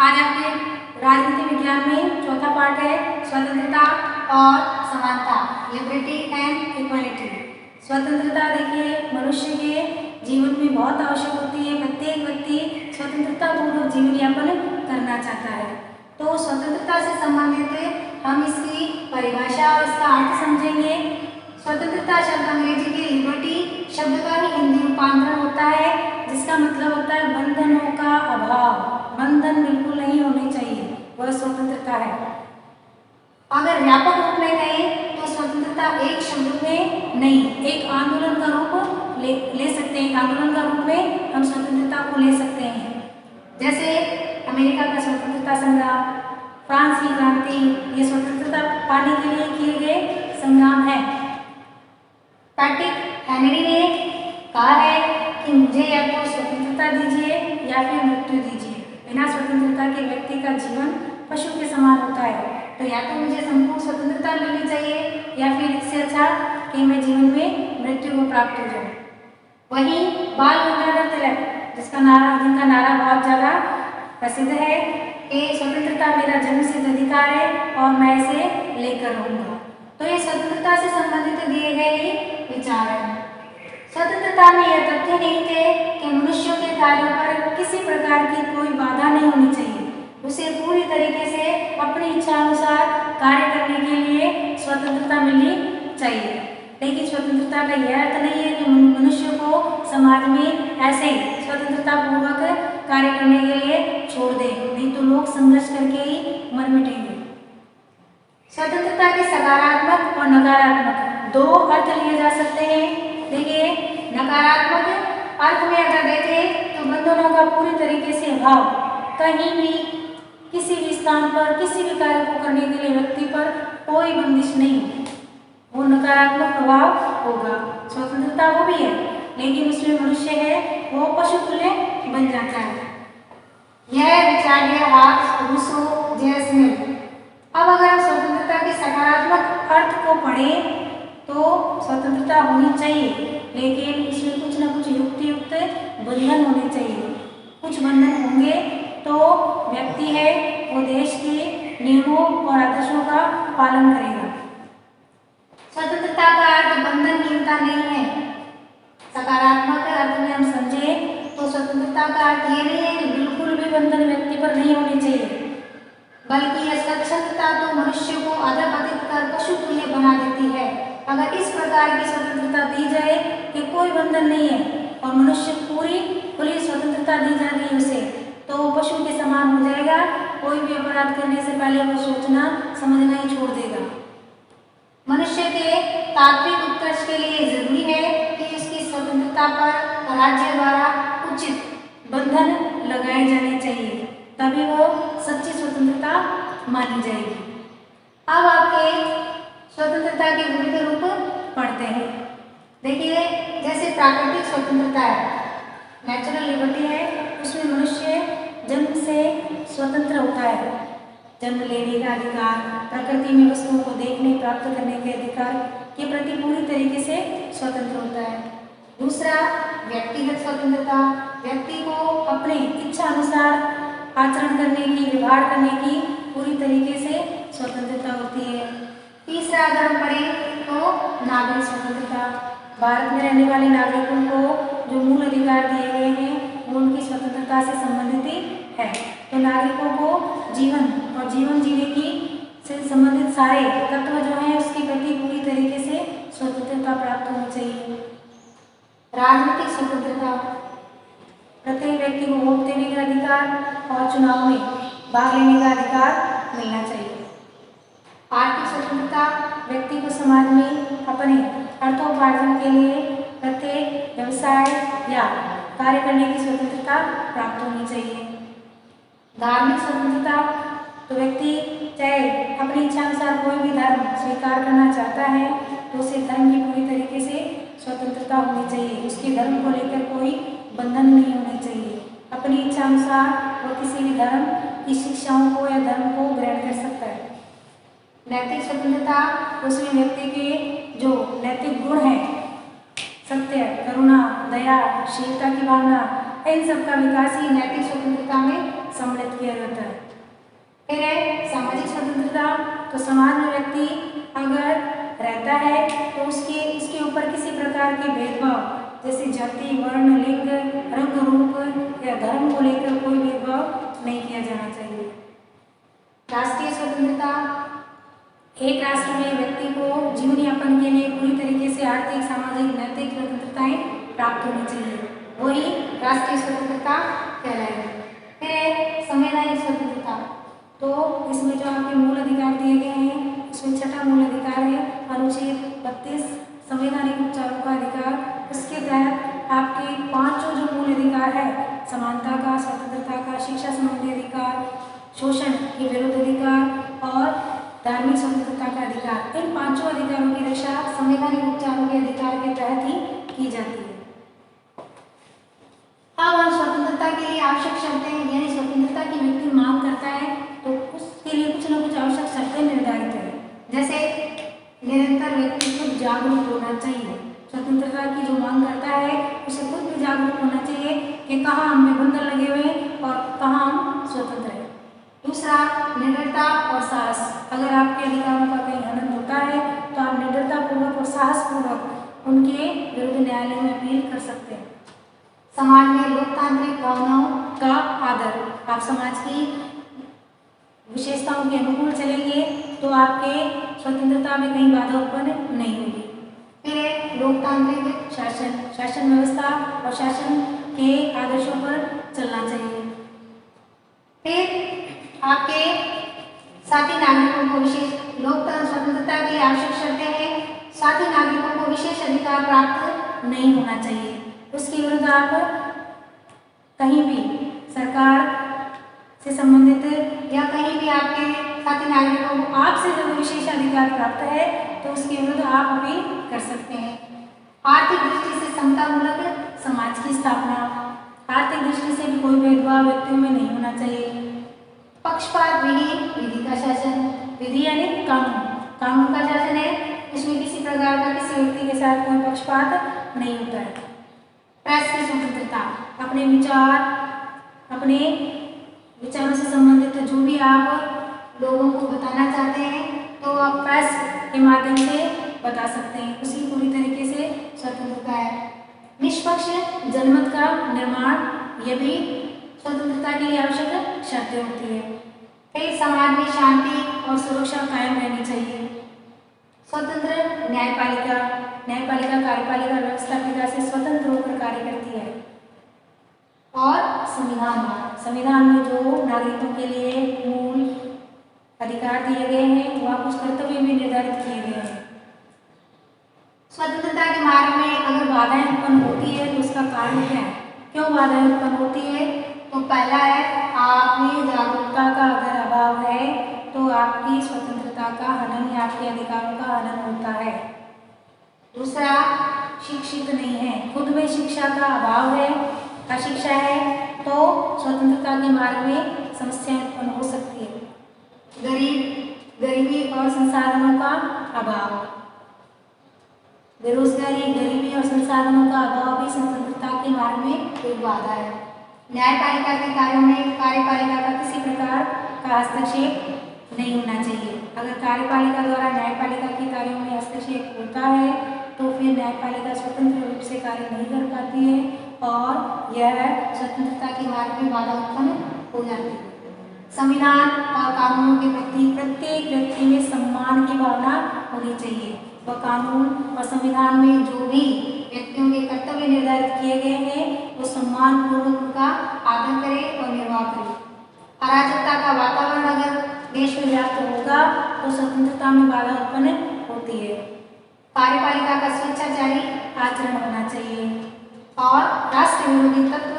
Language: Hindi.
आज आपके राजनीति विज्ञान में चौथा पार्ट है स्वतंत्रता और समानता, लिबर्टी एंड इक्वालिटी। स्वतंत्रता देखिए मनुष्य के जीवन में बहुत आवश्यक होती है। प्रत्येक व्यक्ति स्वतंत्रता पूर्वक जीवन यापन करना चाहता है। तो स्वतंत्रता से संबंधित हम इसकी परिभाषा और इसका अर्थ समझेंगे। स्वतंत्रता शब्द अंग्रेजी के लिबर्टी शब्द का ही हिंदी रूपांतरण होता है, जिसका मतलब होता है बंधनों का अभाव। बंधन बिल्कुल नहीं होने चाहिए, वह स्वतंत्रता है। अगर व्यापक रूप में कहें तो स्वतंत्रता एक शब्द में नहीं, एक आंदोलन का रूप ले सकते हैं। आंदोलन का रूप में हम स्वतंत्रता को ले सकते हैं। जैसे अमेरिका का स्वतंत्रता संग्राम, फ्रांस की क्रांति, ये स्वतंत्रता पाने के लिए किए गए संग्राम है। पैट्रिक हेनरी ने कहा है कि मुझे या तो स्वतंत्रता दीजिए या फिर मृत्यु दीजिए। बिना स्वतंत्रता के व्यक्ति का जीवन पशु के समान होता है। तो या तो मुझे संपूर्ण स्वतंत्रता मिलनी चाहिए या फिर इससे अच्छा कि मैं जीवन में मृत्यु को प्राप्त हो जाऊं। वहीं बाल गंगाधर तिलक, जिनका नारा बहुत ज़्यादा प्रसिद्ध है कि स्वतंत्रता मेरा जन्मसिद्ध अधिकार है और मैं इसे लेकर रहूँगा। तो ये स्वतंत्रता से संबंधित दिए गए विचार हैं। स्वतंत्रता में यह तथ्य नहीं थे कि मनुष्यों के कार्यों पर किसी प्रकार की कोई बाधा नहीं होनी चाहिए। उसे पूरी तरीके से अपनी इच्छा अनुसार कार्य करने के लिए स्वतंत्रता मिलनी चाहिए। लेकिन स्वतंत्रता का यह अर्थ नहीं है कि मनुष्य को समाज में ऐसे ही स्वतंत्रता पूर्वक कार्य करने के लिए छोड़ दे, नहीं तो लोग संघर्ष करके ही मर मिटेंगे। स्वतंत्रता के सकारात्मक और नकारात्मक दो अर्थ लिए जा सकते हैं। देखिए, नकारात्मक अर्थ में अगर देखें तो बंधनों का पूरी तरीके से अभाव, कहीं भी किसी भी स्थान पर किसी भी कार्य को करने के लिए व्यक्ति पर कोई बंदिश नहीं, वो नकारात्मक प्रभाव होगा। स्वतंत्रता वो भी है, लेकिन उसमें मनुष्य है वो पशु तुल्य बन जाता है। यह विचार है हार्ट, रूसो, जेसमिन। अब अगर हम स्वतंत्रता के सकारात्मक अर्थ को पढ़ें तो स्वतंत्रता होनी चाहिए, लेकिन इसमें कुछ न कुछ युक्त बंधन होने चाहिए। कुछ बंधन होंगे तो व्यक्ति है वो देश के नियमों और आदर्शों का पालन करेगा। स्वतंत्रता का अर्थ बंधनहीनता नहीं है। सकारात्मक अर्थ में हम समझे तो स्वतंत्रता का अर्थ ये नहीं है कि बिल्कुल भी बंधन व्यक्ति पर नहीं होने चाहिए, बल्कि यह स्वतंत्रता तो मनुष्य को अधपतित कर पशु तुल्य बना देती है। अगर इस प्रकार की स्वतंत्रता दी जाए कि कोई बंधन नहीं है और मनुष्य पूरी खुली स्वतंत्रता दी जाती है उसे, तो वो पशु के समान हो जाएगा। कोई भी अपराध करने से पहले वो सोचना समझना ही छोड़ देगा। मनुष्य के तात्विक उत्कर्ष के लिए जरूरी है कि उसकी स्वतंत्रता पर राज्य द्वारा उचित बंधन लगाए जाने चाहिए, तभी वो सच्ची स्वतंत्रता मानी जाएगी। अब आपके स्वतंत्रता के विविध रूप पढ़ते हैं। देखिए, जैसे प्राकृतिक स्वतंत्रता है, नेचुरल लिबर्टी है, उसमें मनुष्य जन्म से स्वतंत्र होता है। जन्म लेने का अधिकार, प्रकृति में वस्तुओं को देखने प्राप्त करने के अधिकार के प्रति पूरी तरीके से स्वतंत्र होता है। दूसरा, व्यक्तिगत स्वतंत्रता, व्यक्ति को अपने इच्छा अनुसार आचरण करने की, व्यवहार करने की पूरी तरीके से स्वतंत्रता होती है। तीसरा, अगर हम पढ़ें तो नागरिक स्वतंत्रता, भारत में रहने वाले नागरिकों को जो मूल अधिकार दिए गए हैं वो उनकी स्वतंत्रता से संबंधित है। तो नागरिकों को जीवन और जीवन जीने की से संबंधित सारे तत्व जो हैं उसके प्रति पूरी तरीके से स्वतंत्रता प्राप्त होनी चाहिए। राजनीतिक स्वतंत्रता, प्रत्येक व्यक्ति को वोट देने का अधिकार और चुनाव में भाग लेने का अधिकार मिलना चाहिए। आर्थिक स्वतंत्रता, व्यक्ति को समाज में अपने अर्थोपार्जन के लिए प्रत्येक व्यवसाय या कार्य करने की स्वतंत्रता प्राप्त होनी चाहिए। धार्मिक स्वतंत्रता, तो व्यक्ति चाहे अपनी इच्छा अनुसार कोई भी धर्म स्वीकार करना चाहता है तो उसे धर्म की पूरी तरीके से स्वतंत्रता होनी चाहिए। उसके धर्म को लेकर कोई बंधन नहीं होने चाहिए। अपनी इच्छा अनुसार वो किसी भी धर्म की शिक्षाओं को या धर्म को ग्रहण कर सकता है। नैतिक स्वतंत्रता, उसमें व्यक्ति के जो नैतिक गुण हैं, सत्य, करुणा, दया, शीलता की भावना, इन सब का विकास ही नैतिक स्वतंत्रता में सम्मिलित किया जाता है। फिर है सामाजिक स्वतंत्रता। तो समाज में व्यक्ति अगर रहता है तो उसके ऊपर किसी प्रकार के भेदभाव जैसे जाति, वर्ण, लिंग, रंग, रूप या धर्म को लेकर कोई भेदभाव नहीं किया जाना चाहिए। राष्ट्रीय स्वतंत्रता। एक राष्ट्र में व्यक्ति को जीवन यापन के लिए पूरी तरीके से आर्थिक, सामाजिक, नैतिक स्वतंत्रताएं प्राप्त होनी चाहिए, वही राष्ट्रीय स्वतंत्रता कहलाएगी। फिर संवैधानिक स्वतंत्रता। तो इसमें जो आपके मूल अधिकार दिए गए हैं, इसमें छठा मूल अधिकार है अनुच्छेद 32 संवैधानिक उपचारों का अधिकार। उसके तहत आपके पांचों जो मूल अधिकार है, समानता का, स्वतंत्रता का, शिक्षा संबंधी अधिकार, शोषण के विरुद्ध अधिकार और धार्मिक स्वतंत्रता का अधिकार, इन पांचों अधिकारों की रक्षा संवैधानिक उपचारों के अधिकार के तहत ही की जाती है। अब हम स्वतंत्रता के लिए आवश्यक शर्तें यानी स्वतंत्रता की व्यक्ति मांग करता है तो उसके लिए कुछ न कुछ आवश्यक शर्तें निर्धारित है। जैसे निरंतर व्यक्ति खुद जागरूक होना चाहिए। स्वतंत्रता की जो मांग करता है उसे खुद भी जागरूक होना चाहिए कि कहाँ हमें बंधन लगे हुए हैं और कहाँ हम स्वतंत्र हैं। दूसरा निडरता और साहस। अगर आपके अधिकारों का कहीं हनन होता है तो आप निडरता पूर्वक और साहस पूर्वक उनके विरुद्ध न्यायालय में अपील कर सकते हैं। समाज में लोकतांत्रिक भावनाओं का आदर। आप समाज की विशेषताओं के अनुकूल चलेंगे तो आपके स्वतंत्रता में कहीं बाधा उत्पन्न नहीं होगी। फिर लोकतांत्रिक शासन। शासन व्यवस्था और शासन के आदर्शों पर चलना चाहिए। फिर आपके साथी नागरिकों को विशेष लोकतंत्र स्वतंत्रता की आवश्यक शर्तें हैं। साथी नागरिकों को विशेष अधिकार प्राप्त नहीं होना चाहिए। उसके विरुद्ध आप कहीं भी सरकार से संबंधित या कहीं भी आपके साथी नागरिकों को आपसे जो विशेष अधिकार प्राप्त है तो उसके विरुद्ध आप अपील कर सकते हैं। आर्थिक दृष्टि से समतामूलक समाज की स्थापना। आर्थिक दृष्टि से भी कोई भेदभाव व्यक्तियों में नहीं होना चाहिए। पक्षपात विहीन विधि का शासन। विधि यानी कानून, कानून का शासन है, इसमें किसी प्रकार का किसी व्यक्ति के साथ कोई पक्षपात नहीं होता है। प्रेस की स्वतंत्रता। अपने विचारों से संबंधित जो भी आप लोगों को बताना चाहते हैं तो आप प्रेस के माध्यम से बता सकते हैं, उसकी पूरी तरीके से स्वतंत्रता है। निष्पक्ष जनमत का निर्माण, यह भी स्वतंत्रता के लिए आवश्यक शर्तें होती है। फिर समाज में शांति और सुरक्षा कायम रहनी चाहिए। स्वतंत्र न्यायपालिका। न्यायपालिका कार्यपालिका व्यवस्थापिका से स्वतंत्र होकर कार्य करती है। और संविधान में जो नागरिकों के लिए मूल अधिकार दिए गए हैं वह कुछ कर्तव्य भी निर्धारित किए गए हैं। स्वतंत्रता के मार्ग में अगर बाधाएं उत्पन्न होती है तो उसका कारण क्या है, क्यों बाधाएं उत्पन्न होती है? तो पहला है आप में जागरूकता का अगर अभाव है तो आपकी स्वतंत्रता का हनन या आपके अधिकारों का हनन होता है। दूसरा शिक्षित नहीं है, खुद में शिक्षा का अभाव है, अशिक्षा है तो स्वतंत्रता के मार्ग में समस्याएं उत्पन्न हो सकती है। गरीबी और संसाधनों का अभाव। बेरोजगारी, गरीबी और संसाधनों का अभाव भी स्वतंत्रता के मार्ग में एक बाधा है। न्यायपालिका के कार्यों में कार्यपालिका का किसी प्रकार का हस्तक्षेप नहीं होना चाहिए। अगर कार्यपालिका द्वारा न्यायपालिका के कार्यों में हस्तक्षेप होता है तो फिर न्यायपालिका स्वतंत्र रूप से कार्य नहीं कर पाती है और यह स्वतंत्रता के मार्ग में बाधा उत्पन्न हो जाती है। संविधान और कानूनों के प्रति प्रत्येक व्यक्ति में सम्मान की भावना होनी चाहिए। वह कानून और संविधान में जो भी व्यक्तियों के कर्तव्य निर्धारित किए गए हैं वो सम्मान पूर्वक उनका आदर करे और निर्वाह करे। अराजकता का वातावरण अगर देश में व्याप्त होगा तो स्वतंत्रता में बाधा उत्पन्न होती है। कार्यपालिका का स्वेच्छाचारी आचरण होना चाहिए और राष्ट्र विरोधी तत्व